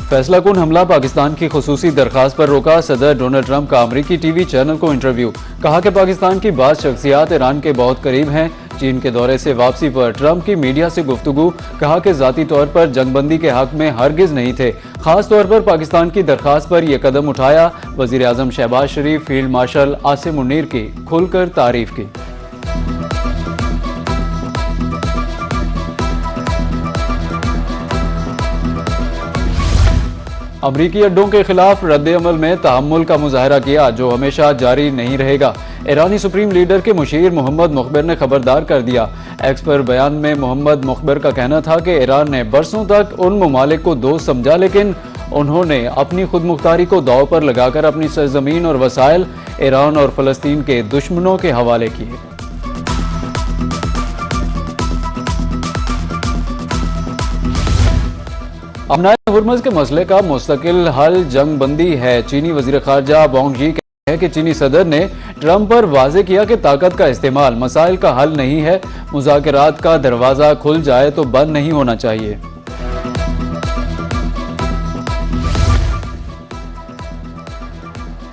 फैसला कुन हमला पाकिस्तान की खुसूसी दरखास्त पर रोका। सदर डोनाल्ड ट्रंप का अमरीकी टीवी चैनल को इंटरव्यू। कहा कि पाकिस्तान की बात शख्सियात ईरान के बहुत करीब हैं। चीन के दौरे से वापसी पर ट्रंप की मीडिया से गुफ्तगू। कहा कि जाती तौर पर जंगबंदी के हक में हरगिज नहीं थे, खास तौर पर पाकिस्तान की दरखास्त पर यह कदम उठाया। वजीर आजम शहबाज शरीफ, फील्ड मार्शल आसिम मुनीर की खुलकर तारीफ की। अमरीकी अड्डों के खिलाफ रद्द-ए-अमल में तहम्मुल का मुजाहरा किया, जो हमेशा जारी नहीं रहेगा। ईरानी सुप्रीम लीडर के मुशीर मोहम्मद मुखबिर ने खबरदार कर दिया। एक्स पर बयान में मोहम्मद मुखबिर का कहना था कि ईरान ने बरसों तक उन ममालिक को दोस्त समझा, लेकिन उन्होंने अपनी खुद मुख्तारी को दांव पर लगाकर अपनी सरजमीन और वसाइल ईरान और फलस्तीन के दुश्मनों के हवाले किए। अमनाए हुर्मुज़ के मसले का मुस्तकिल हल जंग बंदी है। चीनी वजीर खारजा वांग यी कहते हैं कि चीनी सदर ने ट्रंप पर वाजे किया कि ताकत का इस्तेमाल मसाइल का हल नहीं है। मुज़ाकरात का दरवाजा खुल जाए तो बंद नहीं होना चाहिए।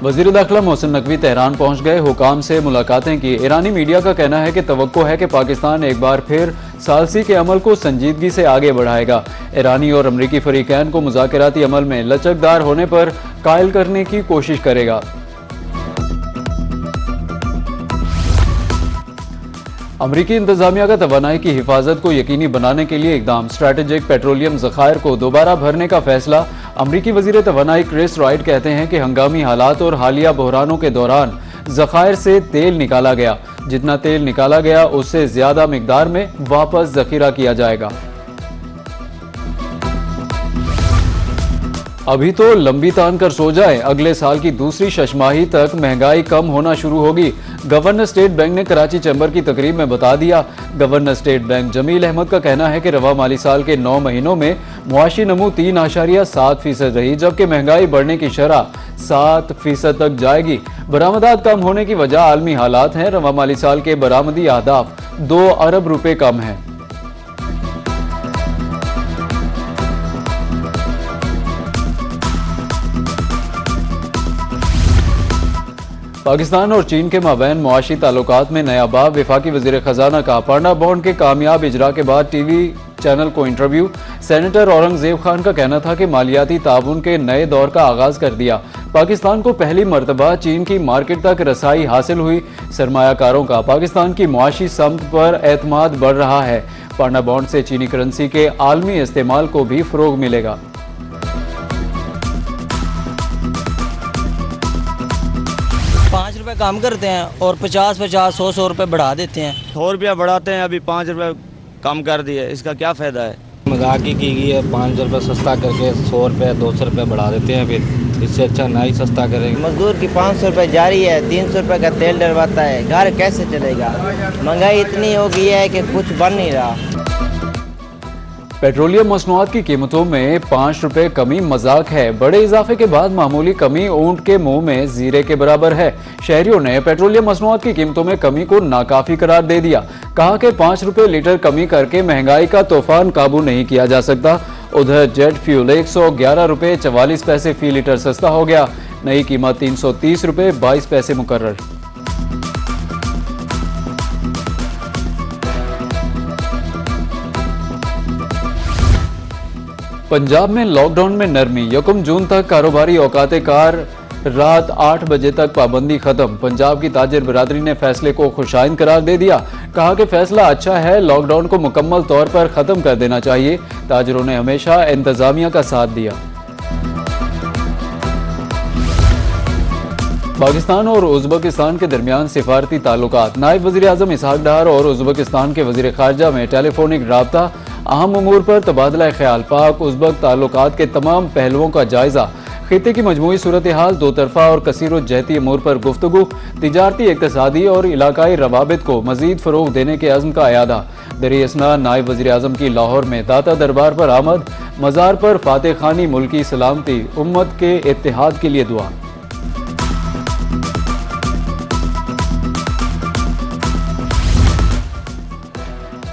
वज़ीर दाखिला मोहसिन नकवी तेहरान पहुंच गए, हुकाम से मुलाकातें की। ईरानी मीडिया का कहना है कि तवक्को है कि पाकिस्तान एक बार फिर सालसी के अमल को संजीदगी से आगे बढ़ाएगा। ईरानी और अमरीकी फरीकैन को मुज़ाकराती अमल में लचकदार होने पर कायल करने की कोशिश करेगा। अमरीकी इंतजामिया का तवानाई की हिफाजत को यकीनी बनाने के लिए इकदाम। स्ट्रैटेजिक पेट्रोलियम ज़खायर को दोबारा भरने का फैसला। अमरीकी वजीर तवानाई क्रिस राइट कहते हैं कि हंगामी हालात और हालिया बहरानों के दौरान ज़खायर से तेल निकाला गया। जितना तेल निकाला गया उससे ज्यादा मिकदार में वापस जखीरा किया जाएगा। अभी तो लंबी तान कर सो जाए, अगले साल की दूसरी शशमाही तक महंगाई कम होना शुरू होगी। गवर्नर स्टेट बैंक ने कराची चैम्बर की तकरीब में बता दिया। Governor State Bank Jameel Ahmed का कहना है कि रवा माली साल के 9 महीनों में मुआशी नमू 3.7% रही, जबकि महंगाई बढ़ने की शरह 7% तक जाएगी। बरामदात कम होने की वजह आलमी हालात हैं। रवा माली साल के बरामदी अहदाफ 2 अरब रुपए कम हैं। पाकिस्तान और चीन के माबैन मुआशी ताल्लुकात में नया बाब। वफाकी वजीर खजाना का पांडा बॉन्ड के कामयाब इजरा के बाद टीवी चैनल को इंटरव्यू। सेनेटर औरंगजेब खान का कहना था कि मालियाती ताउन के नए दौर का आगाज कर दिया। पाकिस्तान को पहली मरतबा चीन की मार्केट तक रसाई हासिल हुई। सरमायाकारों का पाकिस्तान की मुआशी समत पर एतमाद बढ़ रहा है। पांडा बॉन्ड से चीनी करेंसी के आलमी इस्तेमाल को भी फरोग मिलेगा। ₹5 काम करते हैं और 50-50, 100-100 रुपये बढ़ा देते हैं। 100 रुपया बढ़ाते हैं, अभी 5 रुपये कम कर दिए, इसका क्या फ़ायदा है? मजाक ही की गई है। 5 रुपये सस्ता करके 100 रुपये 200 रुपये बढ़ा देते हैं। फिर इससे अच्छा ना ही सस्ता करेंगे। मजदूर की 500 रुपये जारी है, 300 रुपये का तेल डलवाता है, घर कैसे चलेगा? महंगाई इतनी हो गई है कि कुछ बन नहीं रहा। पेट्रोलियम मसनूआत की कीमतों में 5 रुपए कमी मजाक है। बड़े इजाफे के बाद मामूली कमी ऊंट के मुंह में जीरे के बराबर है। शहरियों ने पेट्रोलियम मसनूआत की कीमतों में कमी को नाकाफी करार दे दिया। कहा कि 5 रुपए लीटर कमी करके महंगाई का तूफान काबू नहीं किया जा सकता। उधर जेट फ्यूल 111 रुपए 44 पैसे फी लीटर सस्ता हो गया। नई कीमत 330 रुपए 22 पैसे मुकर्रर। पंजाब में लॉकडाउन में नरमी। 1 जून तक कारोबारी औकात कार रात 8 बजे तक पाबंदी खत्म। पंजाब की ताजिर बिरादरी ने फैसले को खुशाइंद करार दे दिया। कहा कि फैसला अच्छा है, लॉकडाउन को मुकम्मल तौर पर खत्म कर देना चाहिए। ताजिरों ने हमेशा इंतजामिया का साथ दिया। पाकिस्तान और उज़्बेकिस्तान के दरमियान सिफारती ताल्लुकात। नायब वज़ीर आज़म इसहाक डार और उज़्बेकिस्तान के वज़ीर खारजा में टेलीफोनिक राब्ता। अहम उमूर पर तबादला ख्याल। पाक उज़्बेक ताल्लुकात के तमाम पहलुओं का जायजा। खित्ते की मजमूई सूरत हाल, दो तरफा और कसीर जहती अमूर पर गुफ्तगू। तिजारती, इक़्तिसादी और इलाकाई रवाबित को मजीद फ़रोग़ देने के अज़्म का अयादा। दरियासना नायब वज़ीर आज़म की लाहौर में दाता दरबार पर आमद। मज़ार पर फातेह खानी, मुल्की सलामती, उम्मत के इत्तेहाद के लिए दुआ।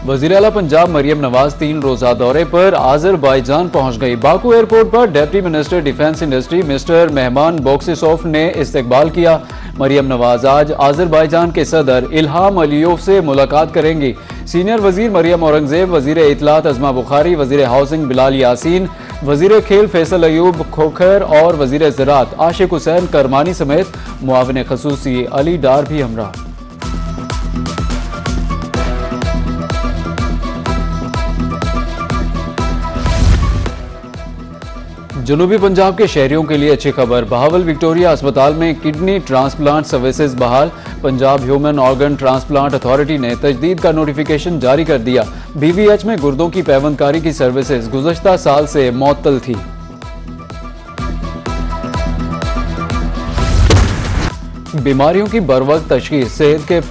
वज़ीर आला पंजाब मरियम नवाज 3 रोज़ा दौरे पर आज़रबाईजान पहुंच गई। बाकू एयरपोर्ट पर deputy minister defence industry mister मेहमान बोक्सिसोफ ने इस्तकबाल किया। मरियम नवाज आज आज़रबाईजान के सदर इल्हाम अलीयोव से मुलाकात करेंगी। सीनियर वजीर मरियम औरंगजेब, वजीर इतलात अजमा बुखारी, वजीर हाउसिंग बिलाल यासीन, वजीर खेल फैसल अयूब खोखर और वजीर ज़राअत आशिक हुसैन करमानी समेत मुआविन खसूसी अली डार भी हमरा। जनूबी पंजाब के शहरियों के लिए अच्छी खबर। बहावल विक्टोरिया अस्पताल में किडनी ट्रांसप्लांट सर्विसेज बहाल। Punjab human organ transplant authority ने तजदीद का नोटिफिकेशन जारी कर दिया। BVH में गुर्दों की पैवंदकारी की सर्विसेज गुज़श्ता साल से मुअत्तल थी। बीमारियों की बरवक्त तशखीस सेहत के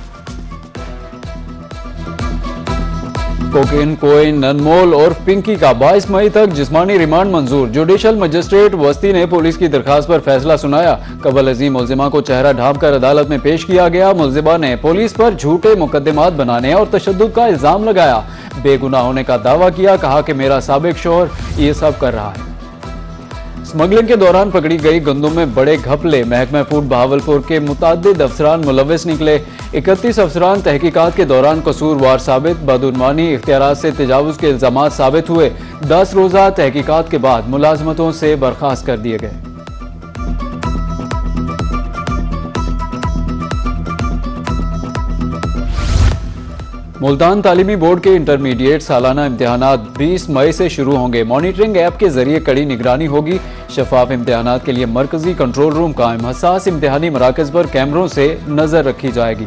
कोकेन, कोइन, ननमोल और पिंकी का 22 मई तक जिस्मानी रिमांड मंजूर। जुडिशल मजिस्ट्रेट वस्ती ने पुलिस की दरखास्त पर फैसला सुनाया। कबल अजीम मुलजिमा को चेहरा ढांप कर अदालत में पेश किया गया। मुलजिमा ने पुलिस पर झूठे मुकदमात बनाने और तशद्दुद का इल्जाम लगाया। बेगुनाह होने का दावा किया। कहा कि मेरा साबिक शौहर ये सब कर रहा है। स्मगलिंग के दौरान पकड़ी गई गंदम में बड़े घपले। महकमा फूड बहावलपुर के मुताद्दिद अफसरान मुलव्वस निकले। 31 अफसरान तहकीकात के दौरान कसूरवार साबित। बदउनवानी इख्तियारात से तजावुज के इल्जामात साबित हुए। 10 रोज़ा तहकीकात के बाद मुलाजमतों से बर्खास्त कर दिए गए। मुल्तान तालीमी बोर्ड के इंटरमीडिएट सालाना इम्तिहानात 20 मई से शुरू होंगे। मॉनिटरिंग ऐप के जरिए कड़ी निगरानी होगी। शफाफ इम्तिहानात के लिए मरकजी कंट्रोल रूम कायम। हसास इम्तिहानी मराकज पर कैमरों से नजर रखी जाएगी।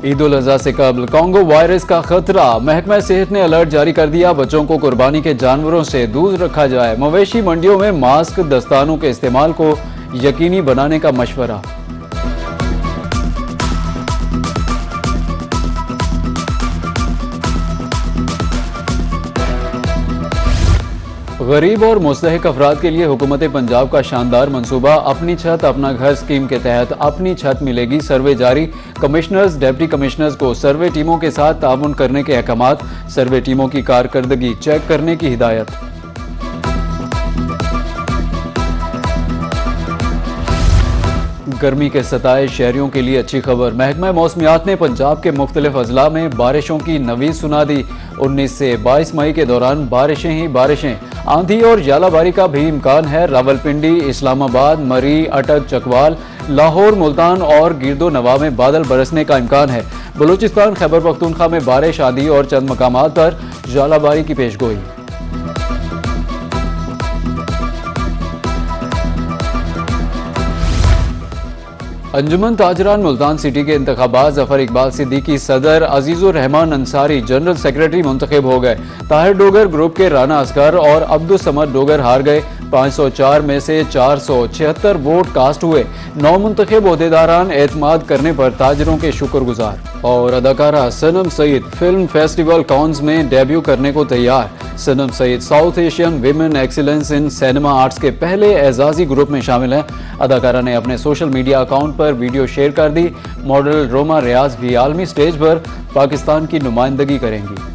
ईद उल अज़हा से कबल कांगो वायरस का खतरा। महकमा सेहत ने अलर्ट जारी कर दिया। बच्चों को कुर्बानी के जानवरों से दूर रखा जाए। मवेशी मंडियों में मास्क, दस्तानों के इस्तेमाल को यकीनी बनाने का मशवरा। गरीब और मुस्तहिक अफराद के लिए हुकूमत पंजाब का शानदार मंसूबा। अपनी छत अपना घर स्कीम के तहत अपनी छत मिलेगी। सर्वे जारी। कमिश्नर्स, डिप्टी कमिश्नर्स को सर्वे टीमों के साथ ताउन करने के अहकामात। सर्वे टीमों की कारकर्दगी चेक करने की हिदायत। गर्मी के सताए शहरियों के लिए अच्छी खबर। महकमा मौसमियात ने पंजाब के मुख्तलिफ अजला में बारिशों की नवीद सुना दी। 19 से 22 मई के दौरान बारिशें ही बारिशें। आंधी और जालाबारी का भी इम्कान है। रावलपिंडी, इस्लामाबाद, मरी, अटक, चकवाल, लाहौर, मुल्तान और गिरदो नवा में बादल बरसने का इम्कान है। बलूचिस्तान, खैबर पख्तूनख्वा में बारिश, आंधी और चंद मकामात पर जालाबारी की पेशगोई। अंजुमन ताजरान मुल्तान सिटी के इंतखाबात जफर इकबाल सिद्दीकी सदर, अजीजुर रहमान अंसारी जनरल सेक्रेटरी मुंतखब हो गए। ताहिर डोगर ग्रुप के राना असगर और अब्दुल समद डोगर हार गए। 504 में से 476 वोट कास्ट हुए। 9 मुंतखब ओहदेदारान एतमाद करने पर ताजरों के शुक्रगुजार। और अदाकारा Sanam Saeed film festival Cannes में डेब्यू करने को तैयार। Sanam Saeed south Asian women excellence in cinema arts के पहले एजाजी ग्रुप में शामिल हैं। अदाकारा ने अपने सोशल मीडिया अकाउंट पर वीडियो शेयर कर दी। मॉडल रोमा रियाज भी आलमी स्टेज पर पाकिस्तान की नुमाइंदगी करेंगी।